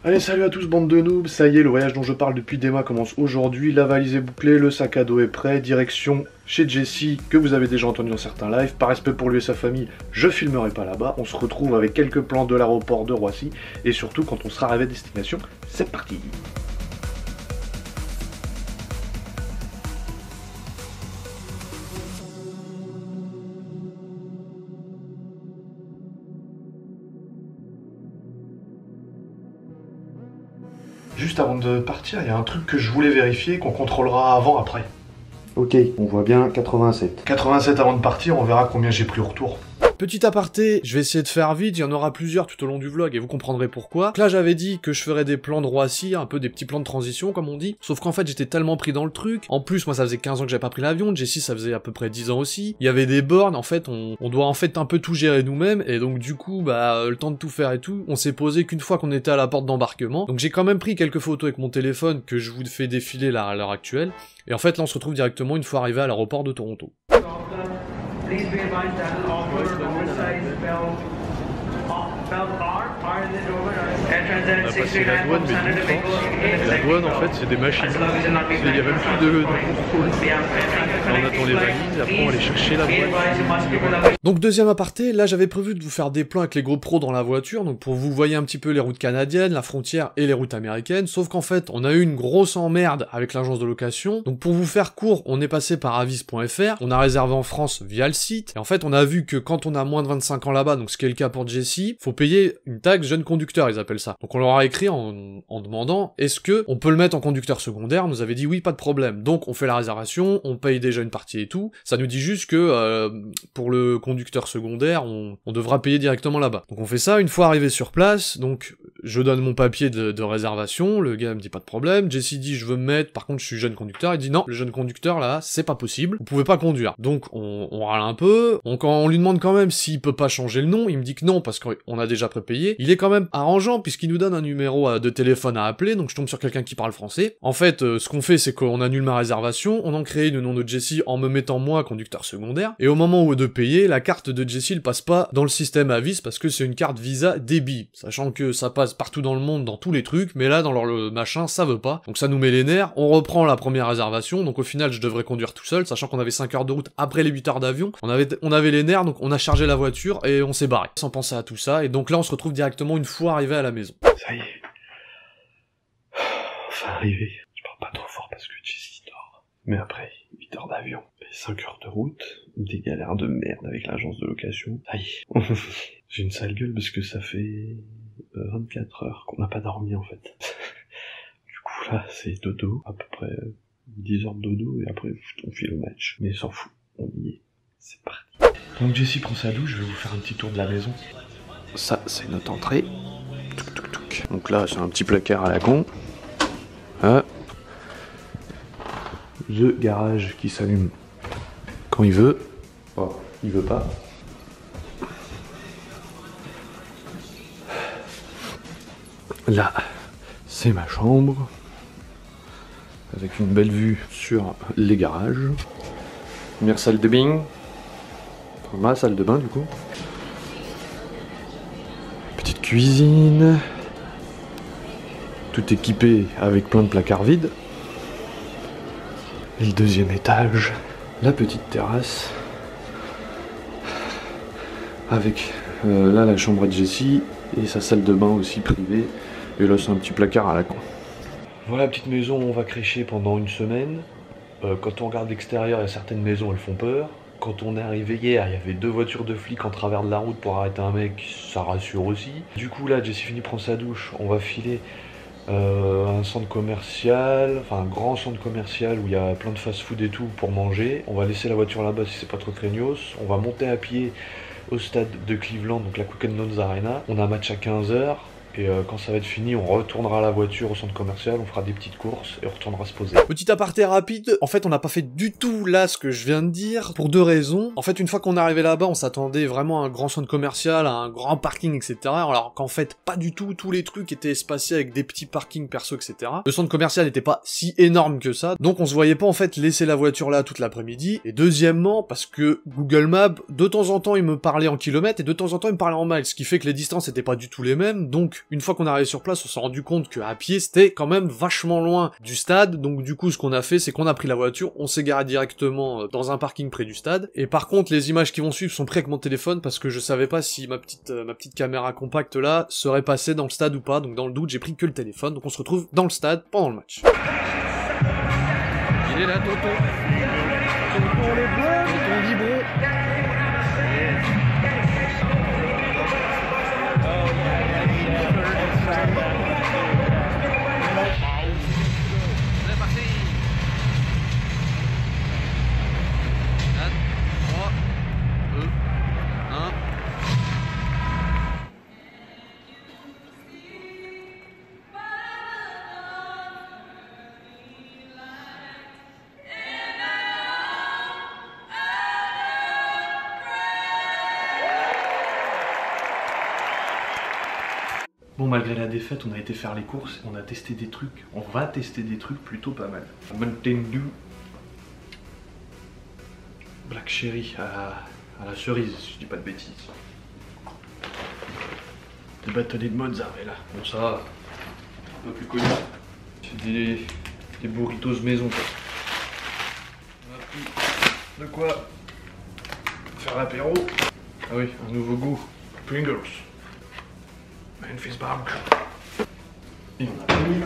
Allez, salut à tous, bande de noobs, ça y est, le voyage dont je parle depuis des mois commence aujourd'hui, la valise est bouclée, le sac à dos est prêt, direction chez Jesse, que vous avez déjà entendu dans certains lives, par respect pour lui et sa famille, je filmerai pas là-bas, on se retrouve avec quelques plans de l'aéroport de Roissy, et surtout quand on sera arrivé à destination, c'est parti. Juste avant de partir, il y a un truc que je voulais vérifier, qu'on contrôlera avant, après. Ok, on voit bien 87. 87 avant de partir, on verra combien j'ai pris au retour. Petit aparté, je vais essayer de faire vite, il y en aura plusieurs tout au long du vlog et vous comprendrez pourquoi. Donc là j'avais dit que je ferais des plans de Roissy, un peu des petits plans de transition comme on dit, sauf qu'en fait j'étais tellement pris dans le truc, en plus moi ça faisait 15 ans que j'avais pas pris l'avion, Jessie ça faisait à peu près 10 ans aussi, il y avait des bornes, en fait on doit en fait un peu tout gérer nous-mêmes, et donc du coup bah le temps de tout faire et tout, on s'est posé qu'une fois qu'on était à la porte d'embarquement, donc j'ai quand même pris quelques photos avec mon téléphone que je vous fais défiler là à l'heure actuelle, et en fait là on se retrouve directement une fois arrivé à l'aéroport de Toronto. Please be advised that all oversized belt are in the door. Entrance at 639 La douane, mais la douane en fait c'est des machines, il y a même plus de contrôle. On attend les valises, après on va aller chercher la douane. Donc deuxième aparté, là j'avais prévu de vous faire des plans avec les GoPro dans la voiture, donc pour vous voyez un petit peu les routes canadiennes, la frontière et les routes américaines, sauf qu'en fait on a eu une grosse emmerde avec l'agence de location, donc pour vous faire court, on est passé par avis.fr, on a réservé en France via le site, et en fait on a vu que quand on a moins de 25 ans là-bas, donc ce qui est le cas pour Jessie, faut payer une taxe jeune conducteur, ils appellent ça. Donc on leur a écrit en demandant, est-ce que on peut le mettre en conducteur secondaire, on nous avait dit oui, pas de problème, donc on fait la réservation, on paye déjà une partie et tout, ça nous dit juste que pour le conducteur secondaire, on devra payer directement là-bas. Donc on fait ça, une fois arrivé sur place, donc je donne mon papier de réservation, le gars me dit pas de problème, Jessie dit je veux me mettre, par contre je suis jeune conducteur, il dit non, le jeune conducteur là, c'est pas possible, vous pouvez pas conduire. Donc on râle un peu, on lui demande quand même s'il peut pas changer le nom, il me dit que non, parce qu'on a déjà prépayé, il est quand même arrangeant, puisqu'il nous donne un numéro de téléphone à appeler, donc je tombe sur quelqu'un qui parle français. En fait, ce qu'on fait, c'est qu'on annule ma réservation, on en crée une au nom de Jessie en me mettant moi conducteur secondaire, et au moment où de payer, la carte de Jessie ne passe pas dans le système Avis, parce que c'est une carte Visa débit, sachant que ça passe partout dans le monde, dans tous les trucs, mais là, dans leur machin, ça veut pas, donc ça nous met les nerfs, on reprend la première réservation, donc au final, je devrais conduire tout seul, sachant qu'on avait 5 heures de route après les 8 heures d'avion, on avait les nerfs, donc on a chargé la voiture, et on s'est barré, sans penser à tout ça, et donc là, on se retrouve directement une fois arrivé à la maison. Ça y est. Enfin arrivé. Je parle pas trop fort parce que Jessie dort. Mais après, 8 heures d'avion et 5 heures de route, des galères de merde avec l'agence de location. Ça y est. J'ai une sale gueule parce que ça fait 24 heures qu'on n'a pas dormi en fait. Du coup là, c'est dodo. À peu près 10 heures de dodo et après on file au match. Mais s'en fout. On y est. C'est parti. Donc Jessie prend sa douche, je vais vous faire un petit tour de la maison. Ça, c'est notre entrée. Touc, touc, touc. Donc là, c'est un petit placard à la con. Ah. Le garage qui s'allume quand il veut. Oh, il veut pas. Là, c'est ma chambre. Avec une belle vue sur les garages. Première salle de bain. Enfin, ma salle de bain, du coup. Petite cuisine. Tout équipé avec plein de placards vides. Et le deuxième étage, la petite terrasse. Avec là la chambre de Jessie et sa salle de bain aussi privée. Et là c'est un petit placard à la con. Voilà la petite maison où on va crécher pendant une semaine. Quand on regarde l'extérieur, il y a certaines maisons, elles font peur. Quand on est arrivé hier, il y avait 2 voitures de flics en travers de la route pour arrêter un mec, ça rassure aussi. Du coup là, Jessie finit prendre sa douche, on va filer un centre commercial, enfin un grand centre commercial où il y a plein de fast-food et tout pour manger. On va laisser la voiture là-bas si c'est pas trop craignos. On va monter à pied au stade de Cleveland, donc la Quicken Loans Arena. On a un match à 15 h. Et quand ça va être fini, on retournera la voiture au centre commercial, on fera des petites courses et on retournera se poser. Petit aparté rapide, en fait on n'a pas fait du tout là ce que je viens de dire, pour 2 raisons. En fait une fois qu'on est arrivé là-bas, on s'attendait vraiment à un grand centre commercial, à un grand parking, etc. Alors qu'en fait pas du tout, tous les trucs étaient espacés avec des petits parkings perso, etc. Le centre commercial n'était pas si énorme que ça, donc on se voyait pas en fait laisser la voiture là toute l'après-midi. Et deuxièmement, parce que Google Maps, de temps en temps il me parlait en kilomètres et de temps en temps il me parlait en miles, ce qui fait que les distances étaient pas du tout les mêmes, donc Donc une fois qu'on est arrivé sur place, on s'est rendu compte qu'à pied c'était quand même vachement loin du stade, donc du coup ce qu'on a fait c'est qu'on a pris la voiture, on s'est garé directement dans un parking près du stade, et par contre les images qui vont suivre sont prises avec mon téléphone parce que je savais pas si ma petite caméra compacte là serait passée dans le stade ou pas, donc dans le doute j'ai pris que le téléphone, donc on se retrouve dans le stade pendant le match. Il est là Toto. Tonton les bleus, Tonton Libro. C'est parti. 4, 3, 2, 1. Bon, malgré la défaite, on a été faire les courses, on a testé des trucs, on va tester des trucs plutôt pas mal. Mountain Dew Black Cherry à la cerise, si je dis pas de bêtises. Des bâtonnets de mozzarella, bon ça, un peu plus connu. C'est des burritos maison quoi. On a pris de quoi faire l'apéro. Ah oui, un nouveau goût, Pringles. Memphis Barbecue. Et on a pris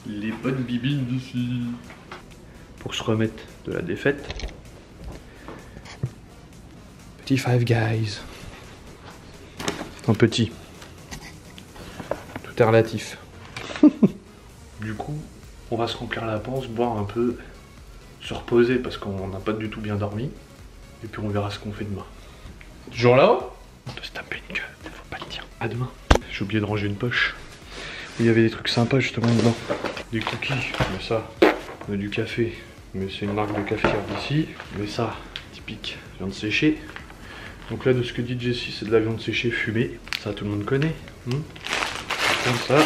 les bonnes bibines d'ici. Pour se remettre de la défaite. Petit Five Guys. Un petit. Tout est relatif. Du coup, on va se remplir la panse, boire un peu, se reposer parce qu'on n'a pas du tout bien dormi. Et puis on verra ce qu'on fait demain. Toujours là-haut ? On peut se taper une queue, faut pas le dire. À demain. J'ai oublié de ranger une poche. Il y avait des trucs sympas justement dedans. Des cookies, mais ça, du café. Mais c'est une marque de café d'ici. Mais ça, typique, viande séchée. Donc là, de ce que dit Jessie, c'est de la viande séchée fumée. Ça, tout le monde connaît. Comme ça,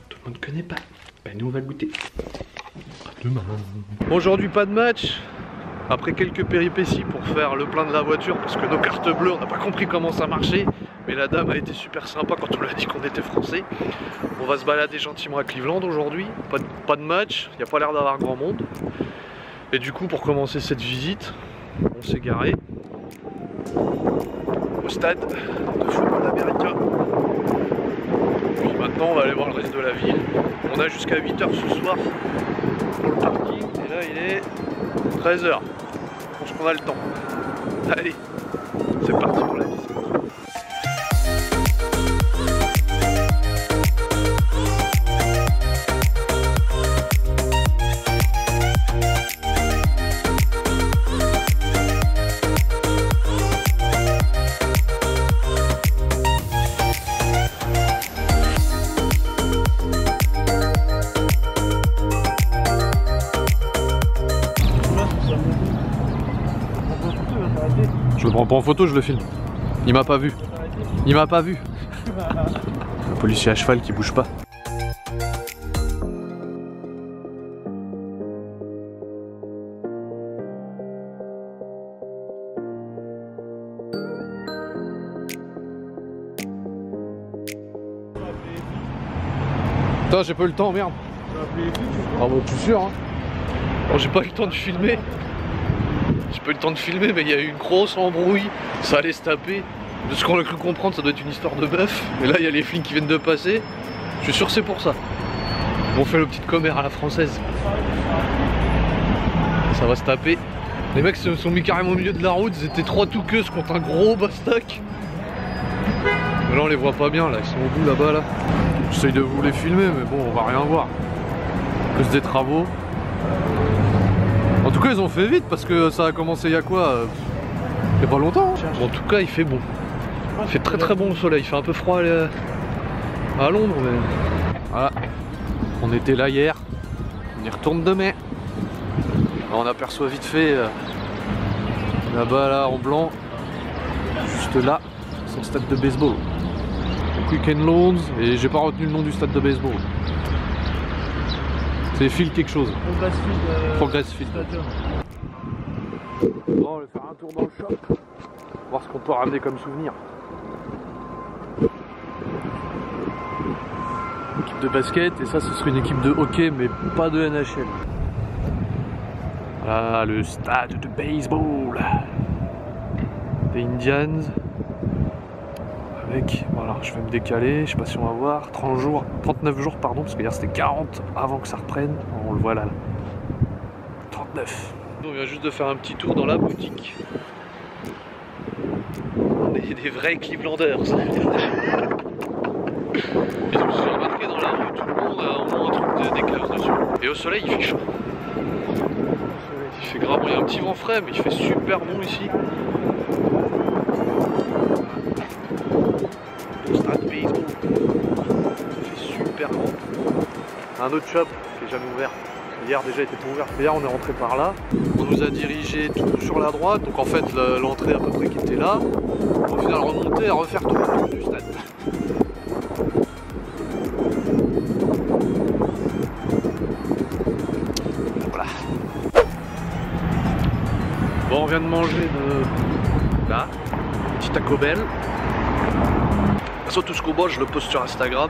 tout le monde connaît pas. Ben nous, on va le goûter. À demain. Aujourd'hui, pas de match. Après quelques péripéties pour faire le plein de la voiture, parce que nos cartes bleues, on n'a pas compris comment ça marchait, mais la dame a été super sympa quand on lui a dit qu'on était français. On va se balader gentiment à Cleveland aujourd'hui, pas de match, il n'y a pas l'air d'avoir grand monde. Et du coup, pour commencer cette visite, on s'est garé au stade de football américain. Puis maintenant, on va aller voir le reste de la ville. On a jusqu'à 8 h ce soir pour le parking, et là il est 13 h. Je pense qu'on a le temps. Allez, c'est parti pour la visite. Je le prends pas en photo, je le filme. Il m'a pas vu. Il m'a pas vu. Un policier à cheval qui bouge pas. Putain, j'ai pas eu le temps, merde. Ah bah, je suis sûr, hein. Bon, j'ai pas eu le temps de filmer. J'ai pas eu le temps de filmer, mais il y a eu une grosse embrouille. Ça allait se taper. De ce qu'on a cru comprendre, ça doit être une histoire de bœuf. Et là, il y a les flics qui viennent de passer. Je suis sûr que c'est pour ça. On fait le petit commère à la française. Ça va se taper. Les mecs se sont mis carrément au milieu de la route. Ils étaient 3 tout queues contre un gros bastac. Mais là, on les voit pas bien. Là, ils sont au bout là-bas. Là. J'essaye de vous les filmer, mais bon, on va rien voir. À cause des travaux. En tout cas, ils ont fait vite parce que ça a commencé il y a quoi il y a pas longtemps. Hein. Bon, en tout cas, il fait bon. Il fait très bon le soleil. Il fait un peu froid à Londres, mais voilà. On était là hier. On y retourne demain. Alors, on aperçoit vite fait là-bas, là, en blanc, juste là, c'est le stade de baseball. Quicken Loans, et j'ai pas retenu le nom du stade de baseball. C'est Phil quelque chose. Progress Field. Bon, on va faire un tour dans le shop. voir ce qu'on peut ramener comme souvenir. Équipe de basket, et ça ce serait une équipe de hockey, mais pas de NHL. Voilà le stade de baseball des Indians. Avec, voilà, je vais me décaler, je sais pas si on va voir, 39 jours pardon, parce que hier c'était 40 avant que ça reprenne, on le voit là. 39. On vient juste de faire un petit tour dans la boutique. On est des vrais Clevelanders. Je me suis remarqué dans la rue, tout le monde a au moins un truc de décalage dessus. Et au soleil il fait chaud. Il fait grave, il y a un petit vent frais, mais il fait super bon ici. Stade baseball. Ça fait super bon. Un autre shop qui est jamais ouvert. Hier déjà était pas ouvert. Hier on est rentré par là. On nous a dirigé tout sur la droite. Donc en fait l'entrée à peu près qui était là. Au final remonter et refaire tout le tour du stade. Voilà. Bon, on vient de manger de là, petit Taco Bell. Tout ce qu'on mange, je le poste sur Instagram.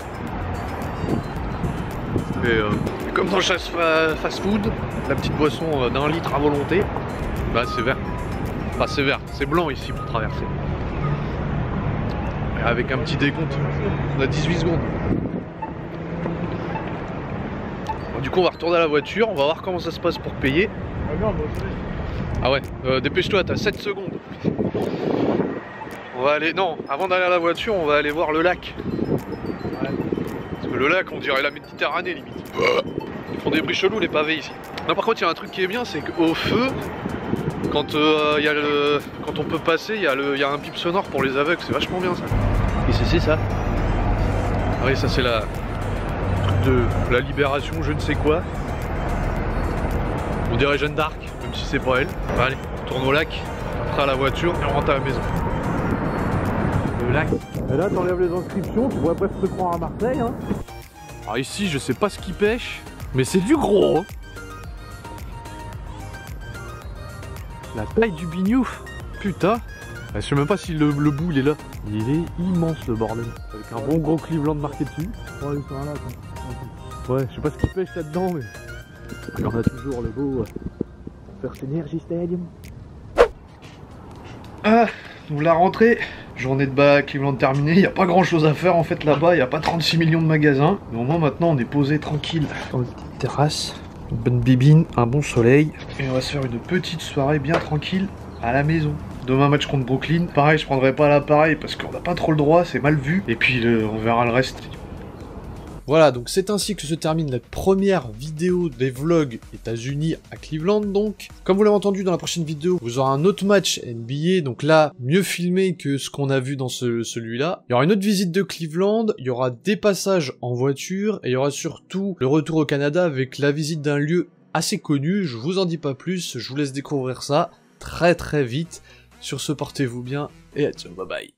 Et comme dans chaque fast food, la petite boisson d'1 litre à volonté, bah c'est vert. Enfin c'est vert, c'est blanc ici pour traverser. Et avec un petit décompte, on a 18 secondes. Bon, du coup on va retourner à la voiture, on va voir comment ça se passe pour payer. Ah ouais, dépêche-toi, t'as 7 secondes. On va aller, non, avant d'aller à la voiture, on va aller voir le lac. Ouais. Parce que le lac, on dirait la Méditerranée limite. Ils font des bruits chelous les pavés ici. Non, par contre, il y a un truc qui est bien, c'est qu'au feu, quand on peut passer, il y a un pipe sonore pour les aveugles, c'est vachement bien ça. Et c'est ça. Ah oui, ça c'est la truc de la libération, je ne sais quoi. On dirait Jeanne d'Arc, même si c'est pas elle. Bah, allez, on tourne au lac, après à la voiture et on rentre à la maison. Le lac. Et là t'enlèves les inscriptions, tu pourrais presque te prendre à Marseille hein. Alors ici je sais pas ce qu'ils pêchent, mais c'est du gros hein. La taille du bignouf. Putain. Je sais même pas si le bout il est là. Il est immense le bordel. Avec un bon gros Cleveland marqué dessus. Ouais, je sais pas ce qu'ils pêchent là-dedans mais... Et on a toujours le beau First Energy Stadium. Ah, donc la rentrée, journée de bas à Cleveland terminée, il n'y a pas grand chose à faire en fait là-bas, il n'y a pas 36 millions de magasins. Mais au moins maintenant on est posé tranquille dans une petite terrasse, une bonne bibine, un bon soleil. Et on va se faire une petite soirée bien tranquille à la maison. Demain match contre Brooklyn, pareil je prendrai pas l'appareil parce qu'on n'a pas trop le droit, c'est mal vu. Et puis on verra le reste. Voilà, donc c'est ainsi que se termine la première vidéo des vlogs États-Unis à Cleveland donc. Comme vous l'avez entendu dans la prochaine vidéo, vous aurez un autre match NBA, donc là, mieux filmé que ce qu'on a vu dans celui-là. Il y aura une autre visite de Cleveland, il y aura des passages en voiture, et il y aura surtout le retour au Canada avec la visite d'un lieu assez connu. Je vous en dis pas plus, je vous laisse découvrir ça très vite. Sur ce, portez-vous bien, et à ciao, bye bye.